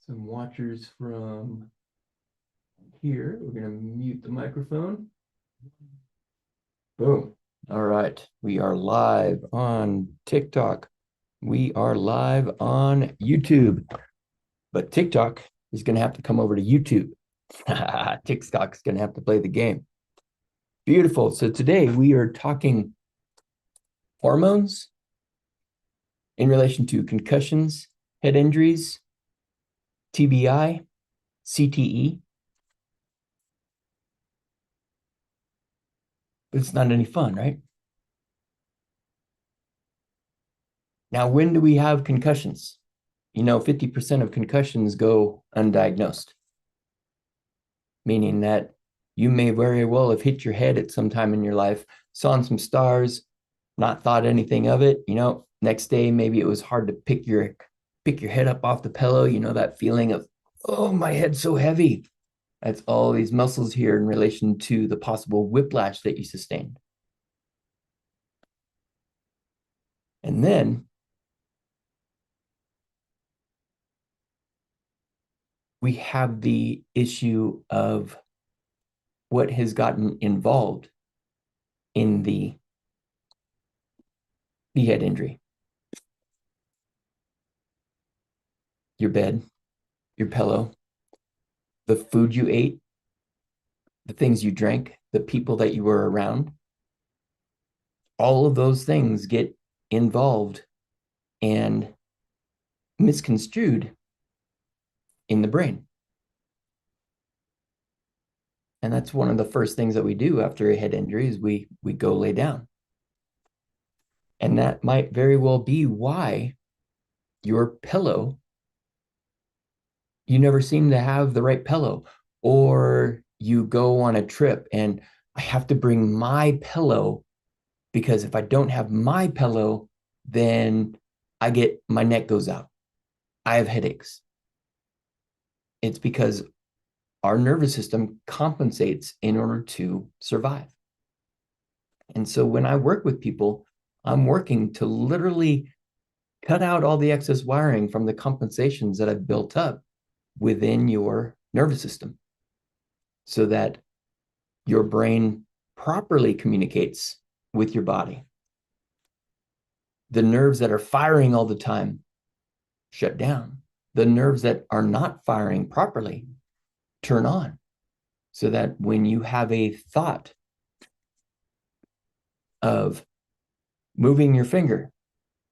some watchers from here. We're going to mute the microphone. Boom. All right. We are live on TikTok. We are live on YouTube. But TikTok is going to have to come over to YouTube. TikTok's going to have to play the game. Beautiful. So today we are talking hormones in relation to concussions, head injuries, TBI, CTE. But it's not any fun, right? Now, when do we have concussions? 50% of concussions go undiagnosed, meaning that you may very well have hit your head at some time in your life, saw some stars, not thought anything of it. Next day, maybe it was hard to pick your head up off the pillow. That feeling of, oh, my head's so heavy. That's all these muscles here in relation to the possible whiplash that you sustained. And then we have the issue of what has gotten involved in the head injury. Your bed, your pillow, the food you ate, the things you drank, the people that you were around. All of those things get involved and misconstrued in the brain. And that's one of the first things that we do after a head injury is we go lay down. And that might very well be why your pillow, you never seem to have the right pillow, or you go on a trip and I have to bring my pillow because if I don't have my pillow, then my neck goes out. I have headaches. It's because our nervous system compensates in order to survive. And so when I work with people, I'm working to literally cut out all the excess wiring from the compensations that I've built up within your nervous system so that your brain properly communicates with your body. The nerves that are firing all the time shut down. The nerves that are not firing properly turn on, so that when you have a thought of moving your finger,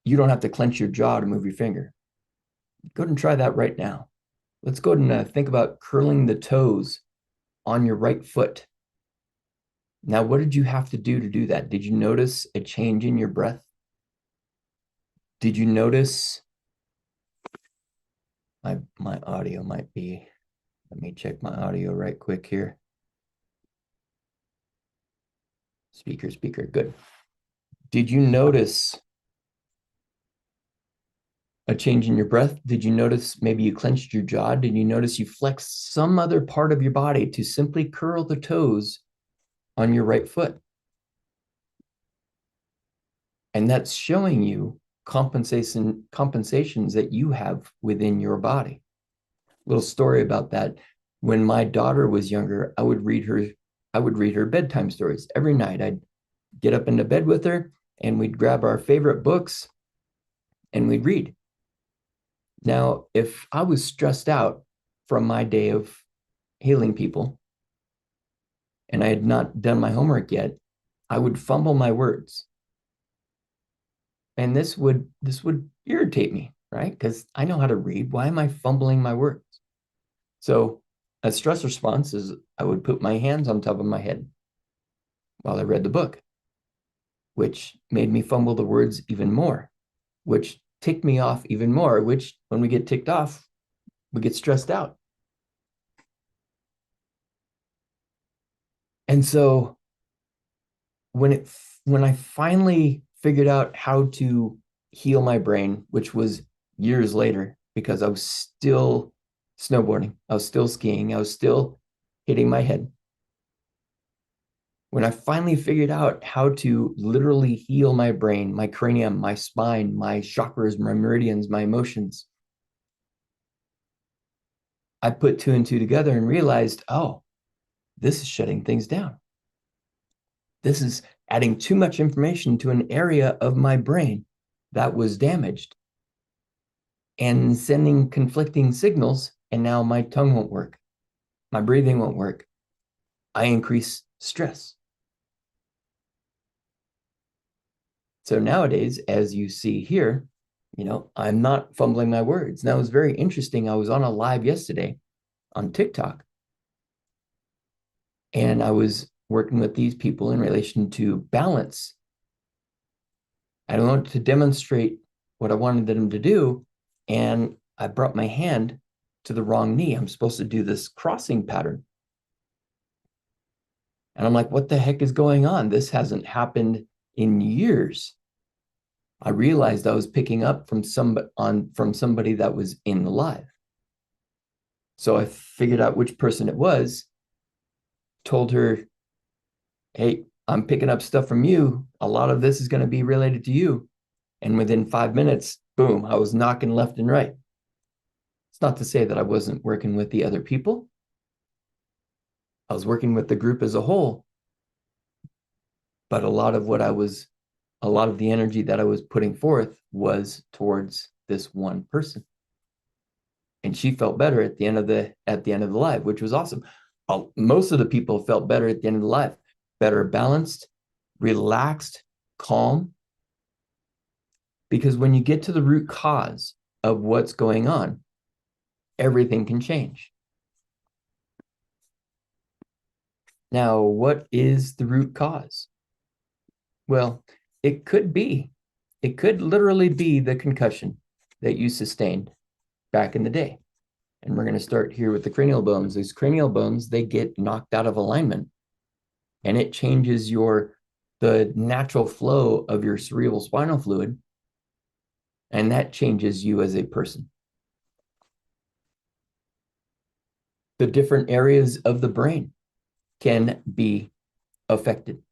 you don't have to clench your jaw to move your finger. Go ahead and try that right now. Let's go ahead and think about curling the toes on your right foot. Now, what did you have to do that? Did you notice a change in your breath? Did you notice my audio might be, let me check my audio right quick here. Speaker, good. Did you notice a change in your breath? Did you notice maybe you clenched your jaw? Did you notice you flexed some other part of your body to simply curl the toes on your right foot? And that's showing you compensations that you have within your body. Little story about that. When my daughter was younger, I would read her bedtime stories every night. I'd get up into bed with her and we'd grab our favorite books and we'd read. Now, if I was stressed out from my day of healing people and I had not done my homework yet, I would fumble my words. And this would irritate me, right? Because I know how to read. Why am I fumbling my words? So a stress response is I would put my hands on top of my head while I read the book, which made me fumble the words even more, which ticked me off even more, which when we get ticked off, we get stressed out. And so when I finally figured out how to heal my brain, which was years later, because I was still snowboarding, I was still skiing, I was still hitting my head. When I finally figured out how to literally heal my brain, my cranium, my spine, my chakras, my meridians, my emotions, I put two and two together and realized, oh, this is shutting things down. This is adding too much information to an area of my brain that was damaged and sending conflicting signals. And now my tongue won't work. My breathing won't work. I increase stress. So nowadays, as you see here, I'm not fumbling my words. Now, it was very interesting. I was on a live yesterday on TikTok, and I was working with these people in relation to balance. I wanted to demonstrate what I wanted them to do, and I brought my hand to the wrong knee. I'm supposed to do this crossing pattern. And I'm like, what the heck is going on? This hasn't happened in years. I realized I was picking up from somebody that was in the live. So I figured out which person it was, told her, hey, I'm picking up stuff from you. A lot of this is going to be related to you. And within 5 minutes, boom, I was knocking left and right. It's not to say that I wasn't working with the other people. I was working with the group as a whole. But a lot of the energy that I was putting forth was towards this one person. And she felt better at the end of the live, which was awesome. Most of the people felt better at the end of the live, better balanced, relaxed, calm. Because when you get to the root cause of what's going on, everything can change. Now, what is the root cause? Well, it could literally be the concussion that you sustained back in the day. And we're going to start here with the cranial bones. These cranial bones, they get knocked out of alignment, and it changes the natural flow of your cerebral spinal fluid, and that changes you as a person. The different areas of the brain can be affected.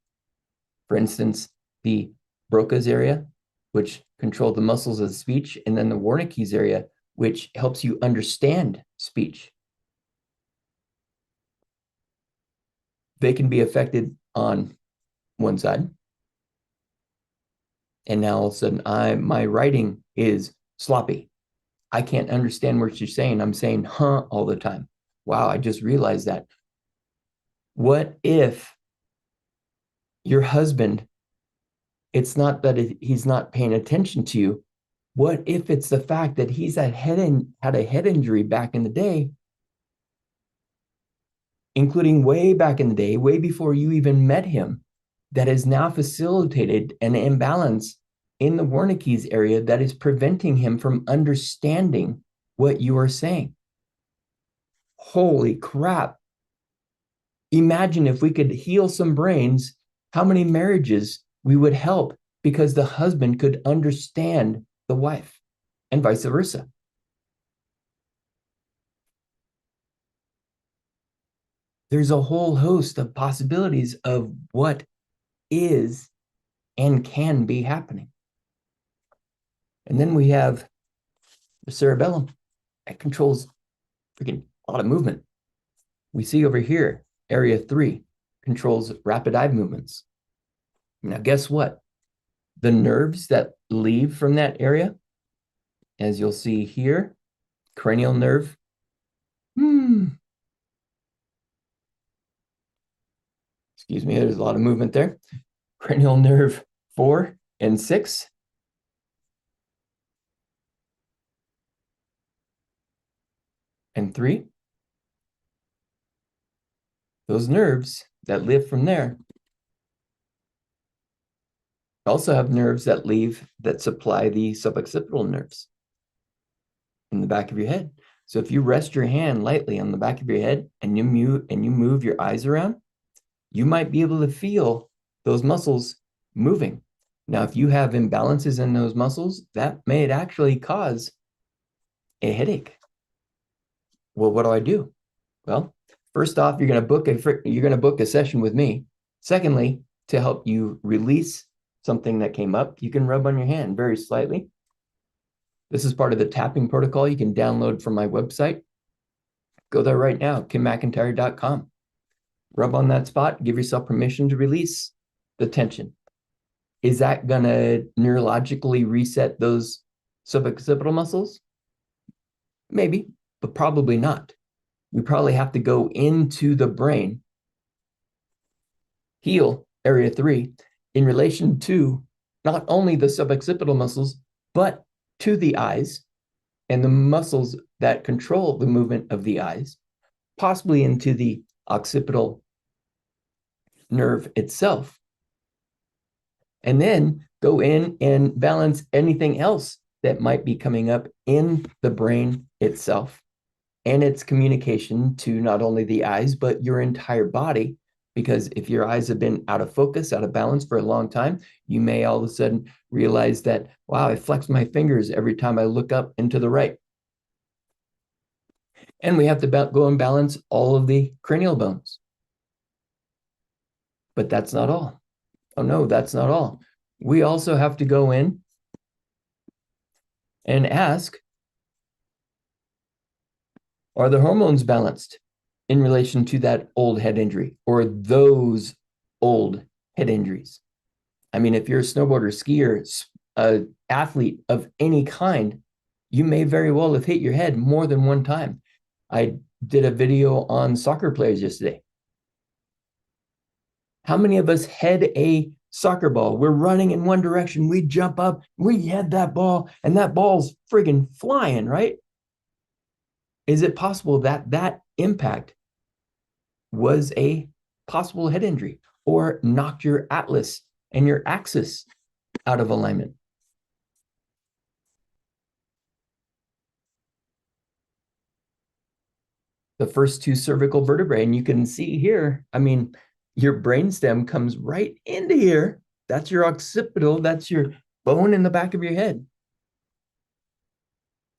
For instance, the Broca's area, which control the muscles of speech, and then the Wernicke's area, which helps you understand speech. They can be affected on one side. And now all of a sudden, my writing is sloppy. I can't understand what you're saying. I'm saying, huh, all the time. Wow, I just realized that. What if your husband, it's not that he's not paying attention to you. What if it's the fact that he's had a head injury back in the day, including way back in the day, way before you even met him, that has now facilitated an imbalance in the Wernicke's area that is preventing him from understanding what you are saying? Holy crap. Imagine if we could heal some brains, how many marriages we would help because the husband could understand the wife and vice versa. There's a whole host of possibilities of what is and can be happening. And then we have the cerebellum. That controls freaking a lot of movement. We see over here, area 3 controls rapid eye movements. Now, guess what? The nerves that leave from that area, as you'll see here, cranial nerve. Excuse me, there's a lot of movement there. Cranial nerve 4 and 6. And 3. Those nerves that live from there also have nerves that leave that supply the suboccipital nerves in the back of your head. So if you rest your hand lightly on the back of your head and you move your eyes around, you might be able to feel those muscles moving. Now, if you have imbalances in those muscles, that may actually cause a headache. Well, what do I do? Well, first off, you're going to book a session with me. Secondly, to help you release something that came up, you can rub on your hand very slightly. This is part of the tapping protocol you can download from my website, Go there right now, kimmcintyre.com. Rub on that spot, give yourself permission to release the tension. Is that going to neurologically reset those suboccipital muscles? Maybe, but probably not. We probably have to go into the brain, heal area 3 in relation to not only the suboccipital muscles, but to the eyes and the muscles that control the movement of the eyes, possibly into the occipital nerve itself. And then go in and balance anything else that might be coming up in the brain itself and its communication to not only the eyes, but your entire body. Because if your eyes have been out of focus, out of balance for a long time, you may all of a sudden realize that, wow, I flex my fingers every time I look up and to the right. And we have to go and balance all of the cranial bones. But that's not all. Oh no, that's not all. We also have to go in and ask, are the hormones balanced in relation to that old head injury or those old head injuries? I mean, if you're a snowboarder, skier, an athlete of any kind, you may very well have hit your head more than one time. I did a video on soccer players yesterday. How many of us head a soccer ball? We're running in one direction, we jump up, we head that ball, and that ball's friggin' flying, right? Is it possible that that impact was a possible head injury or knocked your atlas and your axis out of alignment? The first two cervical vertebrae, and you can see here, I mean, your brainstem comes right into here. That's your occipital, that's your bone in the back of your head.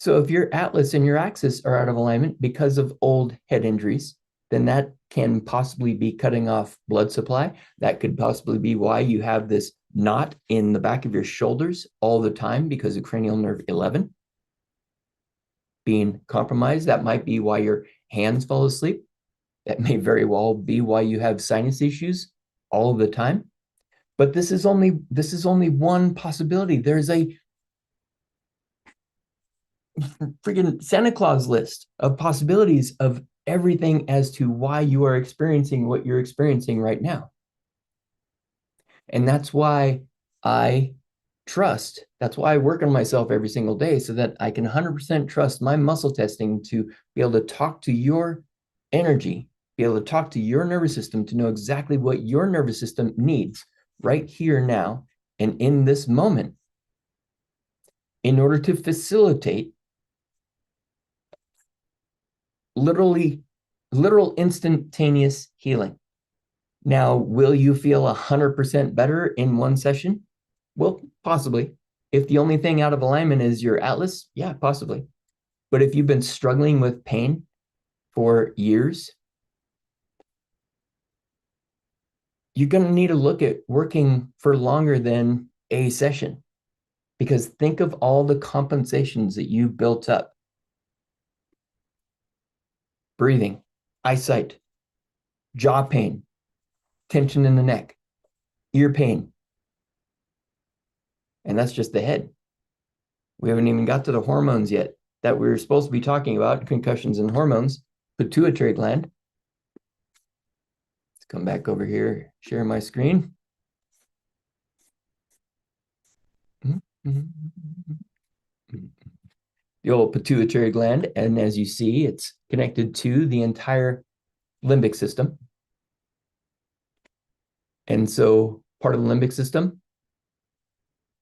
So if your atlas and your axis are out of alignment because of old head injuries, then that can possibly be cutting off blood supply. That could possibly be why you have this knot in the back of your shoulders all the time because of cranial nerve 11 being compromised. That might be why your hands fall asleep. That may very well be why you have sinus issues all of the time. But this is only one possibility. There's a freaking Santa Claus list of possibilities of everything as to why you are experiencing what you're experiencing right now. And that's why I trust, that's why I work on myself every single day so that I can 100% trust my muscle testing to be able to talk to your energy, be able to talk to your nervous system to know exactly what your nervous system needs right here now and in this moment in order to facilitate literal instantaneous healing. Now, will you feel 100% better in one session? Well, possibly. If the only thing out of alignment is your atlas, yeah, possibly. But if you've been struggling with pain for years, you're going to need to look at working for longer than a session. Because think of all the compensations that you've built up. Breathing, eyesight, jaw pain, tension in the neck, ear pain. And that's just the head. We haven't even got to the hormones yet that we were supposed to be talking about, concussions and hormones, pituitary gland. Let's come back over here, share my screen. The old pituitary gland, and as you see, it's connected to the entire limbic system. And so part of the limbic system,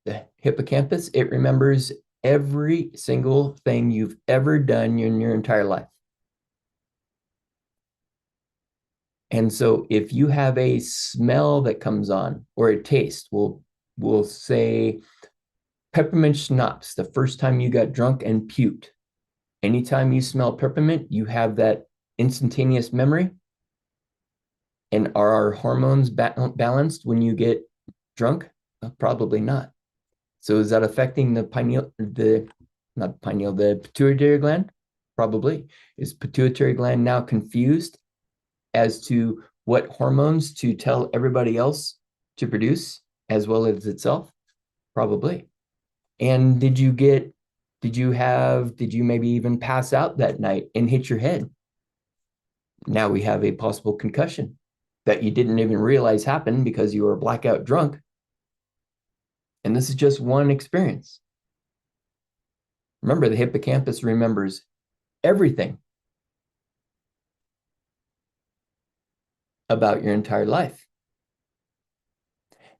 the hippocampus, it remembers every single thing you've ever done in your entire life. And so if you have a smell that comes on or a taste, we'll say peppermint schnapps, the first time you got drunk and puked. Anytime you smell peppermint, you have that instantaneous memory. And are our hormones balanced when you get drunk? Probably not. So is that affecting the pituitary gland? Probably. Is pituitary gland now confused as to what hormones to tell everybody else to produce as well as itself? Probably. And did you maybe even pass out that night and hit your head? Now we have a possible concussion that you didn't even realize happened because you were blackout drunk. And this is just one experience. Remember, the hippocampus remembers everything about your entire life.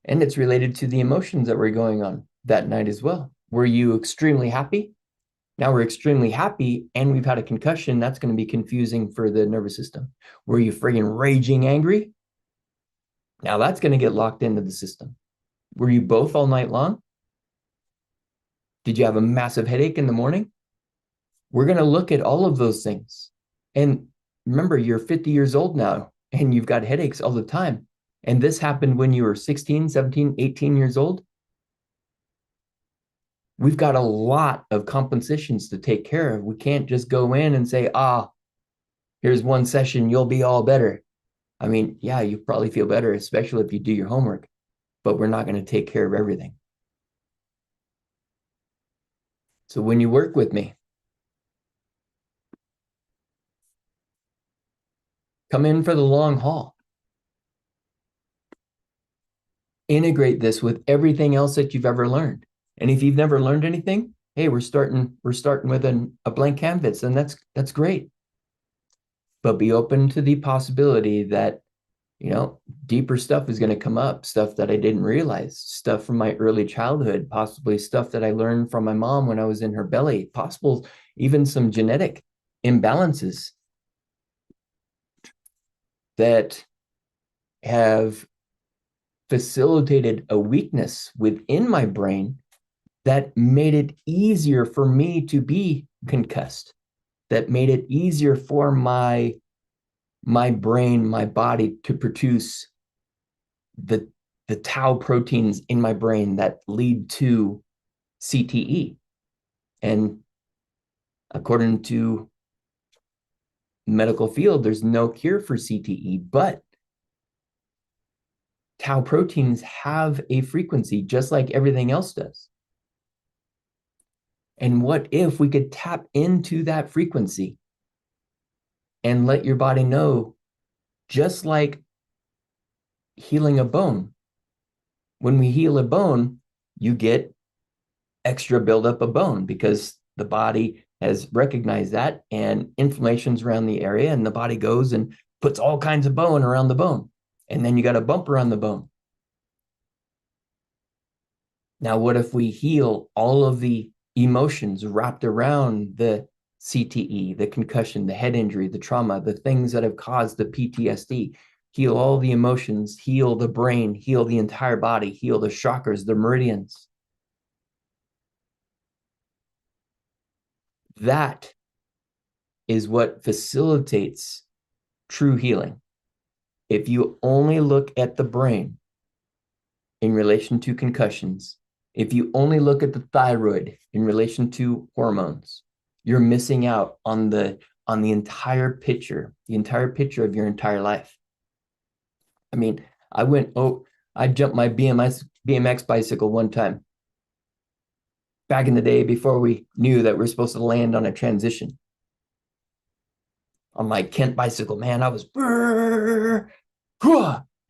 And it's related to the emotions that were going on that night as well. Were you extremely happy? Now we're extremely happy and we've had a concussion. That's going to be confusing for the nervous system. Were you friggin' raging angry? Now that's going to get locked into the system. Were you both all night long? Did you have a massive headache in the morning? We're going to look at all of those things. And remember, you're 50 years old now and you've got headaches all the time. And this happened when you were 16, 17, 18 years old. We've got a lot of compensations to take care of. We can't just go in and say, here's one session, you'll be all better. I mean, yeah, you probably feel better, especially if you do your homework, but we're not going to take care of everything. So when you work with me, come in for the long haul. Integrate this with everything else that you've ever learned. And if you've never learned anything, hey, we're starting with a blank canvas, and that's great. But be open to the possibility that, deeper stuff is going to come up, stuff that I didn't realize, stuff from my early childhood, possibly stuff that I learned from my mom when I was in her belly, possible even some genetic imbalances that have facilitated a weakness within my brain that made it easier for me to be concussed, that made it easier for my brain, my body to produce the tau proteins in my brain that lead to CTE. And according to medical field, there's no cure for CTE, but tau proteins have a frequency just like everything else does. And what if we could tap into that frequency and let your body know, just like healing a bone. When we heal a bone, you get extra buildup of bone because the body has recognized that, and inflammation's around the area, and the body goes and puts all kinds of bone around the bone. And then you got a bump around the bone. Now, what if we heal all of the emotions wrapped around the CTE, the concussion, the head injury, the trauma, the things that have caused the PTSD, heal all the emotions, heal the brain, heal the entire body, heal the chakras, the meridians. That is what facilitates true healing. If you only look at the brain in relation to concussions, if you only look at the thyroid in relation to hormones, you're missing out on the entire picture of your entire life. I mean, I jumped my BMX bicycle one time back in the day before we knew that we're supposed to land on a transition. On my Kent bicycle, man, I was,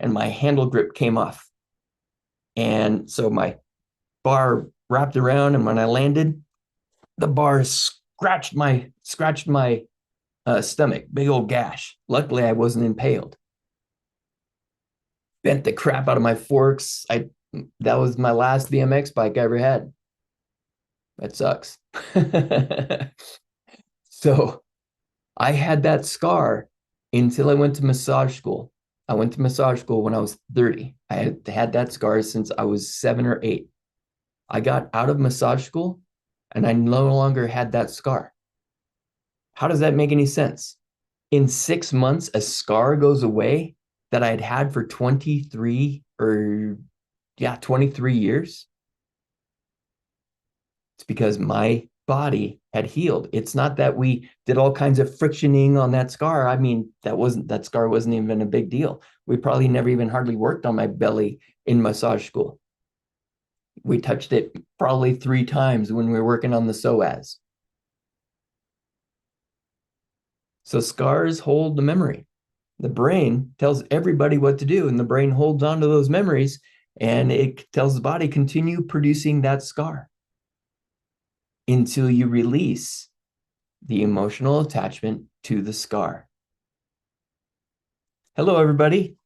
and my handle grip came off. And so my bar wrapped around, and when I landed, the bar scratched my stomach, big old gash. Luckily, I wasn't impaled. Bent the crap out of my forks. That was my last BMX bike I ever had. That sucks. So I had that scar until I went to massage school. I went to massage school when I was 30. I had that scar since I was 7 or 8. I got out of massage school and I no longer had that scar. How does that make any sense? In 6 months, a scar goes away that I'd had for 23 years. It's because my body had healed. It's not that we did all kinds of frictioning on that scar. I mean, that scar wasn't even a big deal. We probably never even hardly worked on my belly in massage school. We touched it probably 3 times when we were working on the psoas. So scars hold the memory. The brain tells everybody what to do, and the brain holds on to those memories, and it tells the body, continue producing that scar until you release the emotional attachment to the scar. Hello, everybody.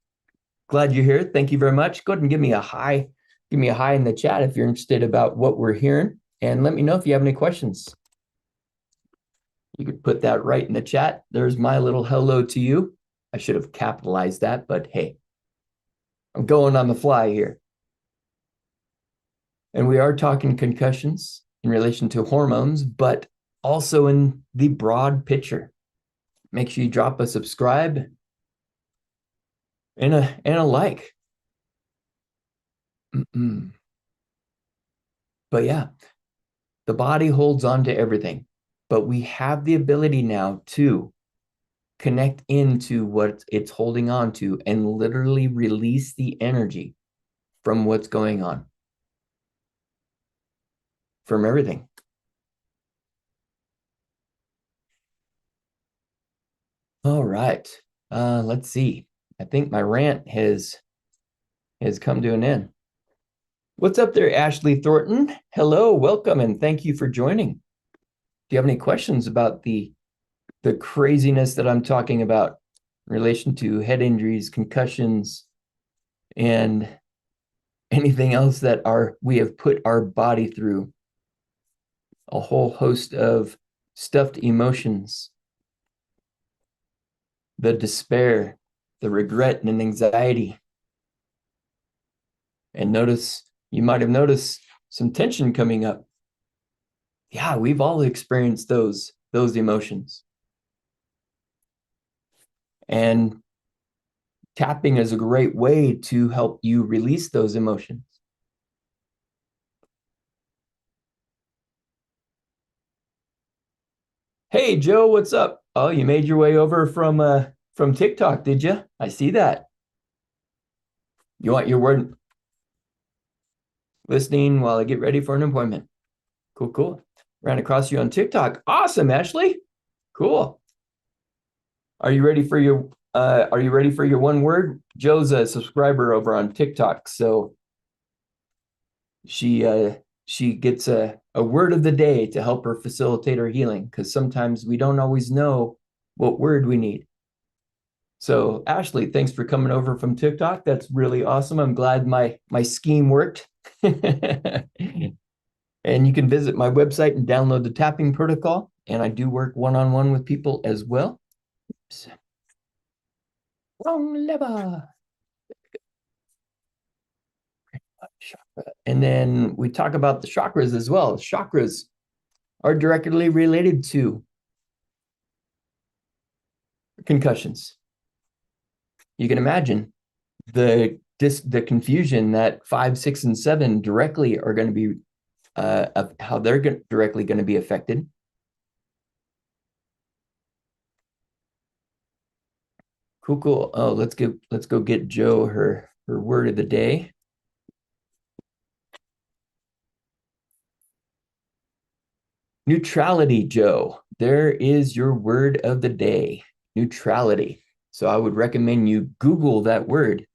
Glad you're here. Thank you very much. Go ahead and give me a hi. Give me a hi in the chat if you're interested about what we're hearing, and let me know if you have any questions. You could put that right in the chat. There's my little hello to you. I should have capitalized that, but hey, I'm going on the fly here. And we are talking concussions in relation to hormones, but also in the broad picture. Make sure you drop a subscribe and a like. But yeah, the body holds on to everything, but we have the ability now to connect into what it's holding on to and literally release the energy from what's going on, from everything. All right. Let's see. I think my rant has come to an end. What's up there, Ashley Thornton? Hello, welcome, and thank you for joining. Do you have any questions about the craziness that I'm talking about in relation to head injuries, concussions, and anything else that we have put our body through? A whole host of stuffed emotions, the despair, the regret, and anxiety. And you might have noticed some tension coming up. Yeah, we've all experienced those emotions. And tapping is a great way to help you release those emotions. Hey, Joe, what's up? Oh, you made your way over from TikTok, did you? I see that. You want your word listening while I get ready for an appointment. Cool, cool. Ran across you on TikTok. Awesome, Ashley. Cool. Are you ready for your one word? Joe's a subscriber over on TikTok, so she gets a word of the day to help her facilitate her healing, because sometimes we don't always know what word we need. So Ashley, thanks for coming over from TikTok. That's really awesome. I'm glad my scheme worked. And you can visit my website and download the tapping protocol. And I do work one-on-one with people as well. Oops. Wrong lever. And then we talk about the chakras as well. Chakras are directly related to concussions. You can imagine the confusion that 5, 6, and 7 directly are going to be how they're directly going to be affected. Cool, cool. Oh, let's go get Joe her word of the day. Neutrality, Joe. There is your word of the day. Neutrality. So I would recommend you Google that word.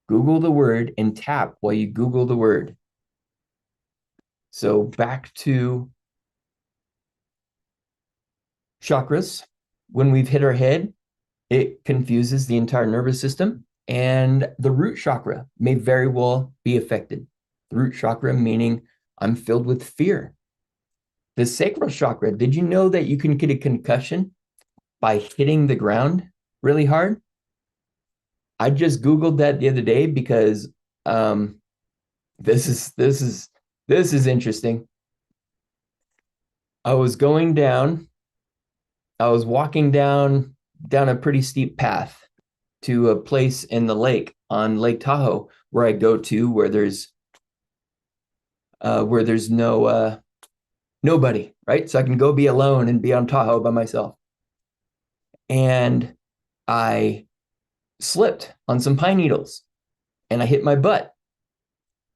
Google the word and tap while you Google the word. So back to chakras. When we've hit our head, it confuses the entire nervous system, and the root chakra may very well be affected. The root chakra meaning I'm filled with fear. The sacral chakra, did you know that you can get a concussion by hitting the ground really hard? I just Googled that the other day because this is interesting. I was walking down a pretty steep path to a place in the lake on Lake Tahoe where I go to where there's nobody. right? So I can go be alone and be on Tahoe by myself. And I slipped on some pine needles and I hit my butt.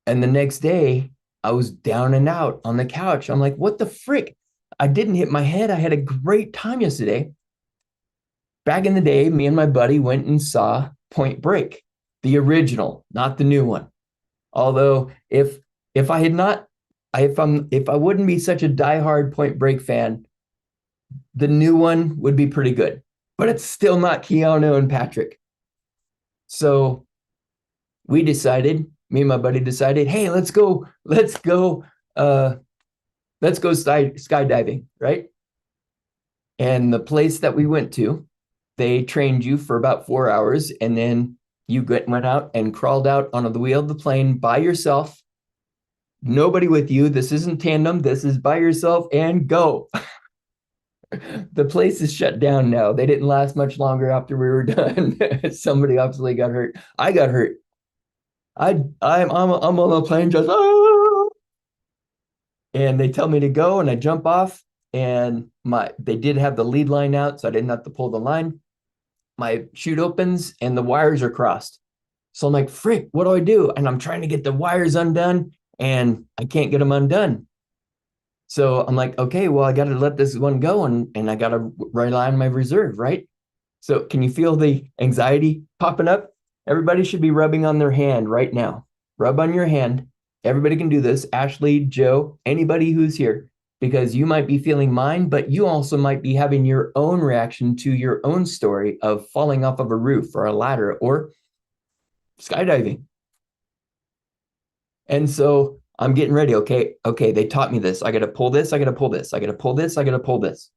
And the next day, I was down and out on the couch. I'm like, what the frick? I didn't hit my head. I had a great time yesterday. Back in the day, me and my buddy went and saw Point Break, the original, not the new one. Although if I had not, if I wouldn't be such a diehard Point Break fan, the new one would be pretty good. But it's still not Keanu and Patrick. So we decided, me and my buddy decided, hey, let's go skydiving, right? And the place that we went to, they trained you for about 4 hours, and then you went out and crawled out onto the wheel of the plane by yourself. Nobody with you. This isn't tandem. This is by yourself and go. The place is shut down now. They didn't last much longer after we were done. Somebody obviously got hurt. I got hurt. I'm on the plane just and they tell me to go and I jump off and they did have the lead line out, so I didn't have to pull the line. My chute opens and the wires are crossed. So I'm like, frick, what do I do? And I'm trying to get the wires undone and I can't get them undone. So I'm like, okay, well, I got to let this one go and I got to rely on my reserve, right? So can you feel the anxiety popping up? Everybody should be rubbing on their hand right now. Rub on your hand. Everybody can do this. Ashley, Joe, anybody who's here, because you might be feeling mine, but you also might be having your own reaction to your own story of falling off of a roof or a ladder or skydiving. And so I'm getting ready. Okay, they taught me this. I got to pull this. I got to pull this. I got to pull this. I got to pull this.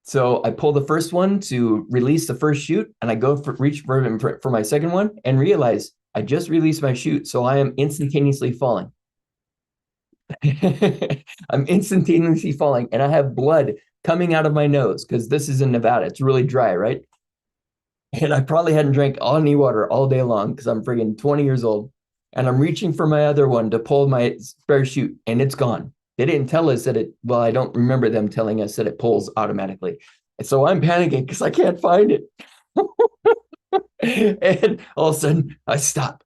So I pull the first one to release the first chute, and I go reach for my second one and realize I just released my chute, so I am instantaneously falling. I'm instantaneously falling, and I have blood coming out of my nose because this is in Nevada. It's really dry, right? And I probably hadn't drank any water all day long because I'm friggin' 20 years old. And I'm reaching for my other one to pull my spare chute, and it's gone. They didn't tell us that well, I don't remember them telling us that it pulls automatically. And so I'm panicking because I can't find it. And all of a sudden I stop.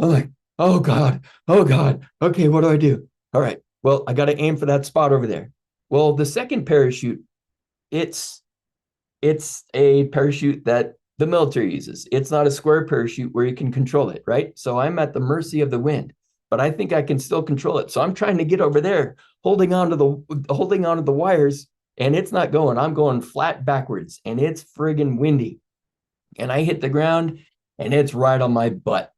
I'm like, oh God, oh God. Okay, what do I do? All right, well, I got to aim for that spot over there. Well, the second parachute, it's a parachute that the military uses. It's not a square parachute where you can control it, right? So I'm at the mercy of the wind, but I think I can still control it. So I'm trying to get over there, holding on to the wires, and it's not going. I'm going flat backwards, and it's friggin' windy. And I hit the ground, and it's right on my butt.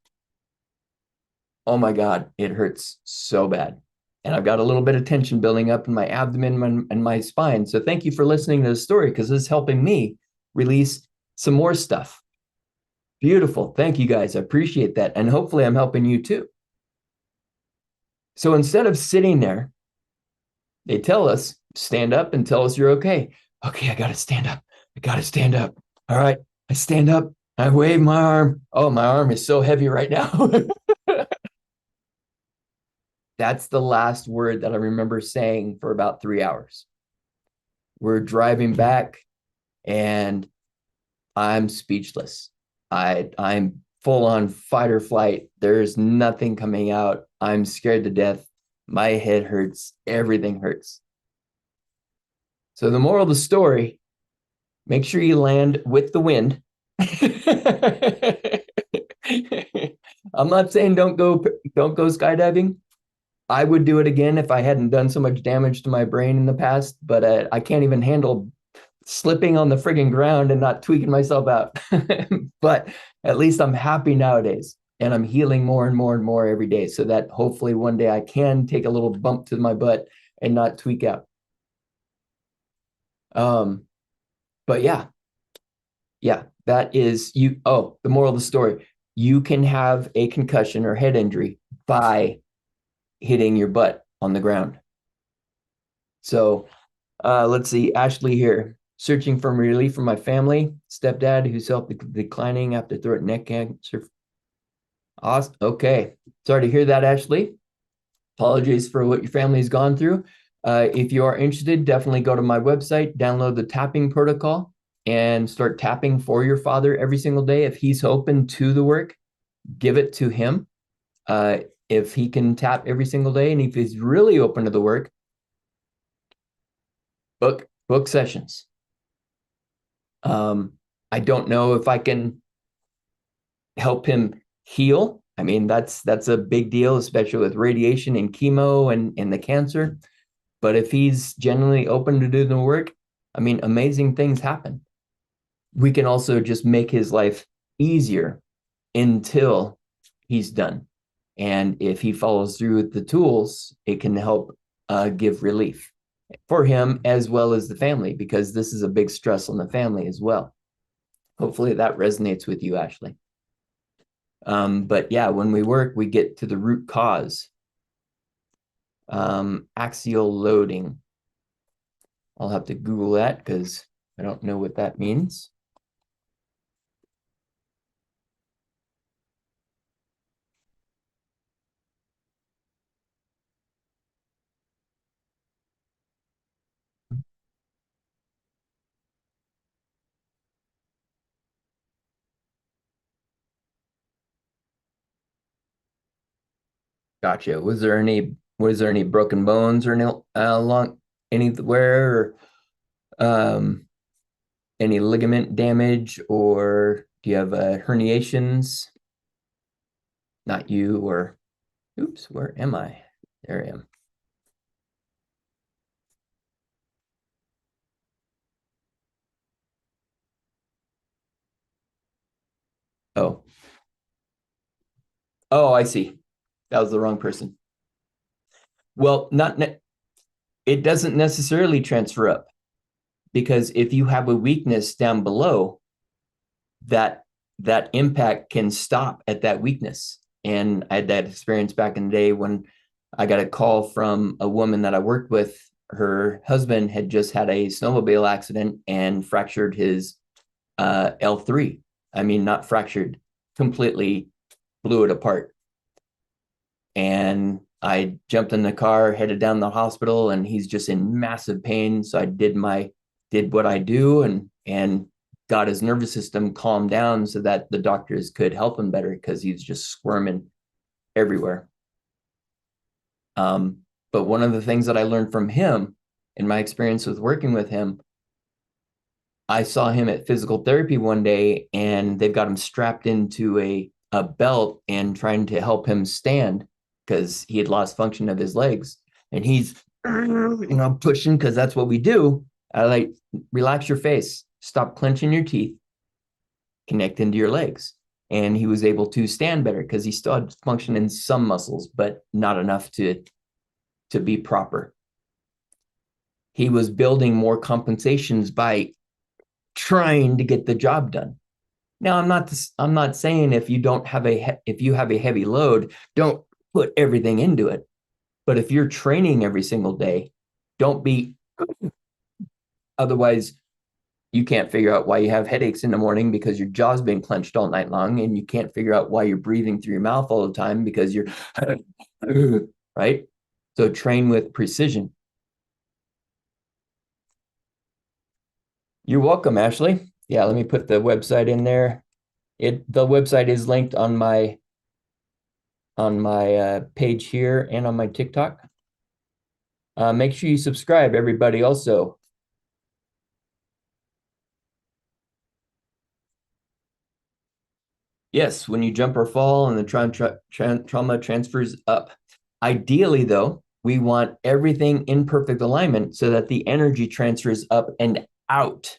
Oh my God, it hurts so bad. And I've got a little bit of tension building up in my abdomen and my spine. So thank you for listening to the story, because this is helping me release some more stuff. Beautiful. Thank you guys. I appreciate that. And hopefully I'm helping you too. So instead of sitting there, they tell us, stand up and tell us you're okay. Okay, I got to stand up. I got to stand up. All right. I stand up. I wave my arm. Oh, my arm is so heavy right now. That's the last word that I remember saying for about 3 hours. We're driving back and I'm speechless. I'm full on fight or flight. There's nothing coming out. I'm scared to death. My head hurts. Everything hurts. So the moral of the story, make sure you land with the wind. I'm not saying don't go skydiving. I would do it again if I hadn't done so much damage to my brain in the past, but I can't even handle slipping on the frigging ground and not tweaking myself out. But at least I'm happy nowadays, and I'm healing more and more and more every day, so that hopefully one day I can take a little bump to my butt and not tweak out. But yeah, that is you. Oh, the moral of the story: you can have a concussion or head injury by hitting your butt on the ground. So let's see, Ashley here. Searching for relief from my family. Stepdad who's health declining after throat neck cancer. Awesome. Okay. Sorry to hear that, Ashley. Apologies for what your family's gone through. If you are interested, definitely go to my website, download the tapping protocol, and start tapping for your father every single day. If he's open to the work, give it to him. Uh, if he can tap every single day, and if he's really open to the work, book sessions. I don't know if I can help him heal. I mean, that's a big deal, especially with radiation and chemo and the cancer. But if he's genuinely open to do the work, I mean, amazing things happen. We can also just make his life easier until he's done. And if he follows through with the tools, it can help give relief for him as well as the family, because this is a big stress on the family as well. Hopefully that resonates with you, Ashley. But yeah, when we work, we get to the root cause. Axial loading. I'll have to Google that because I don't know what that means. Gotcha. Was there any broken bones or any along anywhere, or any ligament damage, or do you have herniations? Not you, or oops, where am I? There I am. Oh, oh, I see. That was the wrong person. Well, not it doesn't necessarily transfer up, because if you have a weakness down below, that that impact can stop at that weakness. And I had that experience back in the day when I got a call from a woman that I worked with. Her husband had just had a snowmobile accident and fractured his L3. I mean, not fractured, completely blew it apart. And I jumped in the car, headed down the hospital, and he's just in massive pain. So I did what I do, and got his nervous system calmed down so that the doctors could help him better, because he was just squirming everywhere. But one of the things that I learned from him in my experience with working with him, I saw him at physical therapy one day, and they've got him strapped into a belt and trying to help him stand because he had lost function of his legs. And he's, pushing, because that's what we do. I like, relax your face, stop clenching your teeth, connect into your legs. And he was able to stand better because he still had function in some muscles, but not enough to be proper. He was building more compensations by trying to get the job done. Now, I'm not saying if you have a heavy load, don't put everything into it. But if you're training every single day, don't be, otherwise you can't figure out why you have headaches in the morning because your jaw's been clenched all night long, and you can't figure out why you're breathing through your mouth all the time because you're right. So train with precision. You're welcome, Ashley. Yeah, let me put the website in there. The website is linked on my page here and on my TikTok. Make sure you subscribe, everybody, also. Yes, when you jump or fall and the trauma transfers up. Ideally, though, we want everything in perfect alignment so that the energy transfers up and out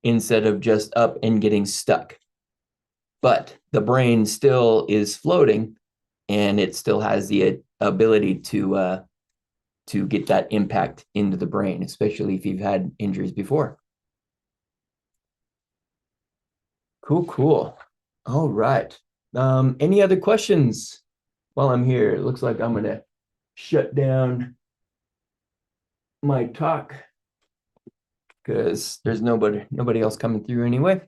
instead of just up and getting stuck. But the brain still is floating, and it still has the ability to get that impact into the brain, especially if you've had injuries before. Cool, cool. All right. Any other questions while I'm here? It looks like I'm gonna shut down my talk because there's nobody else coming through anyway.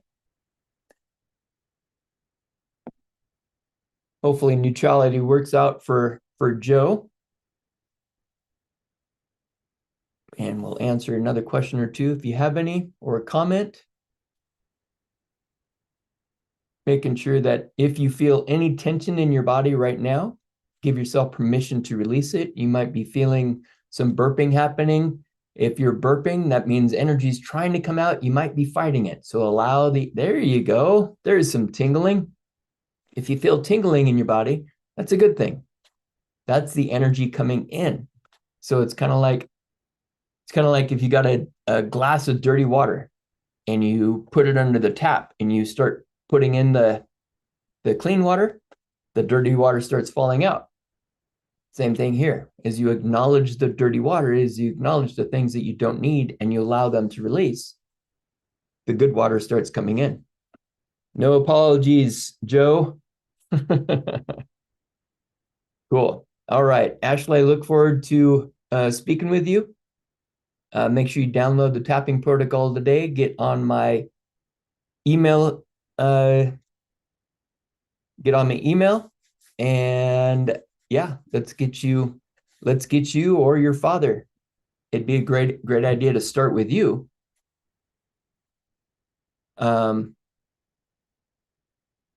Hopefully neutrality works out for Joe. And we'll answer another question or two if you have any, or a comment. Making sure that if you feel any tension in your body right now, give yourself permission to release it. You might be feeling some burping happening. If you're burping, that means energy is trying to come out. You might be fighting it. So allow there you go. There's some tingling. If you feel tingling in your body, that's a good thing. That's the energy coming in. So it's kind of like if you got a glass of dirty water and you put it under the tap and you start putting in the clean water, the dirty water starts falling out. Same thing here. As you acknowledge the dirty water, as you acknowledge the things that you don't need and you allow them to release, the good water starts coming in. No apologies, Joe. Cool. All right, Ashley, I look forward to speaking with you. Make sure you download the tapping protocol today. Get on my email. Get on my email, and yeah, let's get you or your father. It'd be a great idea to start with you.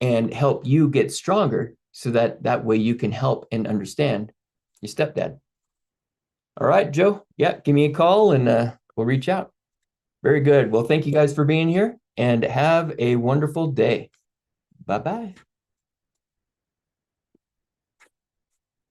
And help you get stronger so that way you can help and understand your stepdad. All right, Joe. Yeah, give me a call and we'll reach out. Very good. Well, thank you guys for being here and have a wonderful day. Bye-bye.